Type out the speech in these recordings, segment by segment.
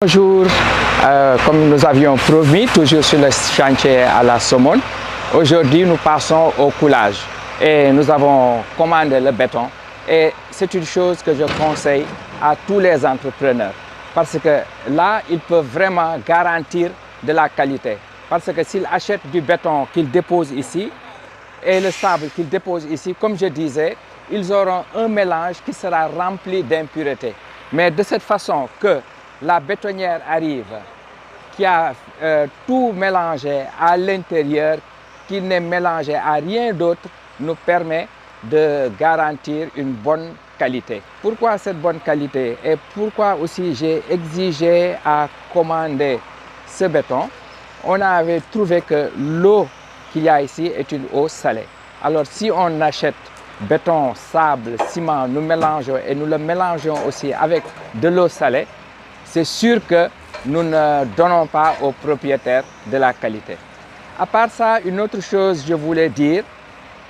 Bonjour, comme nous avions promis, toujours sur le chantier à la Somone, aujourd'hui nous passons au coulage et nous avons commandé le béton et c'est une chose que je conseille à tous les entrepreneurs parce que là, ils peuvent vraiment garantir de la qualité parce que s'ils achètent du béton qu'ils déposent ici et le sable qu'ils déposent ici, comme je disais, ils auront un mélange qui sera rempli d'impuretés. Mais de cette façon que la bétonnière arrive, qui a tout mélangé à l'intérieur, qui n'est mélangé à rien d'autre, nous permet de garantir une bonne qualité. Pourquoi cette bonne qualité et pourquoi aussi j'ai exigé à commander ce béton? On avait trouvé que l'eau qu'il y a ici est une eau salée. Alors si on achète béton, sable, ciment, nous mélangeons et nous le mélangeons aussi avec de l'eau salée, c'est sûr que nous ne donnons pas aux propriétaires de la qualité. À part ça, une autre chose je voulais dire,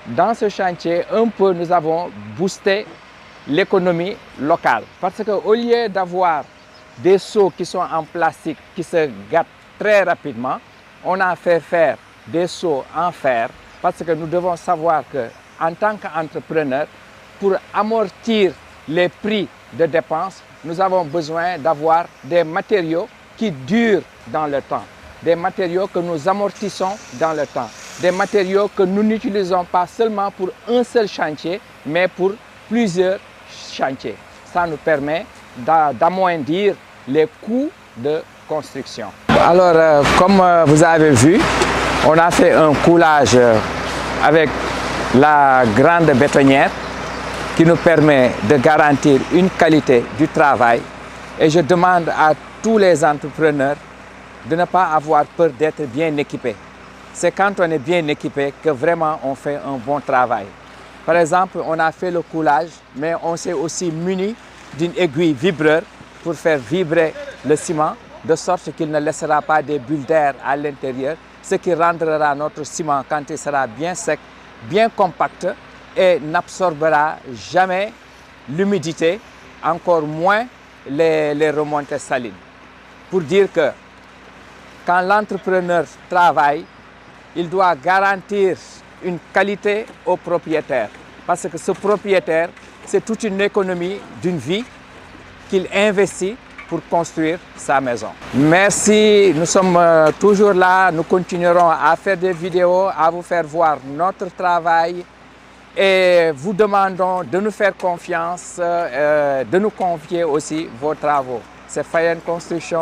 dans ce chantier, un peu nous avons boosté l'économie locale. Parce qu'au lieu d'avoir des seaux qui sont en plastique, qui se gâtent très rapidement, on a fait faire des seaux en fer. Parce que nous devons savoir qu'en tant qu'entrepreneur, pour amortir les prix de dépenses, nous avons besoin d'avoir des matériaux qui durent dans le temps, des matériaux que nous amortissons dans le temps, des matériaux que nous n'utilisons pas seulement pour un seul chantier, mais pour plusieurs chantiers. Ça nous permet d'amoindrir les coûts de construction. Alors, comme vous avez vu, on a fait un coulage avec la grande bétonnière qui nous permet de garantir une qualité du travail. Et je demande à tous les entrepreneurs de ne pas avoir peur d'être bien équipés. C'est quand on est bien équipé que vraiment on fait un bon travail. Par exemple, on a fait le coulage, mais on s'est aussi muni d'une aiguille vibreur pour faire vibrer le ciment, de sorte qu'il ne laissera pas des bulles d'air à l'intérieur, ce qui rendra notre ciment, quand il sera bien sec, bien compact, et n'absorbera jamais l'humidité, encore moins les remontées salines. Pour dire que quand l'entrepreneur travaille, il doit garantir une qualité au propriétaire. Parce que ce propriétaire, c'est toute une économie d'une vie qu'il investit pour construire sa maison. Merci, nous sommes toujours là, nous continuerons à faire des vidéos, à vous faire voir notre travail. Et vous demandons de nous faire confiance, de nous confier aussi vos travaux. C'est Fayenne Construction.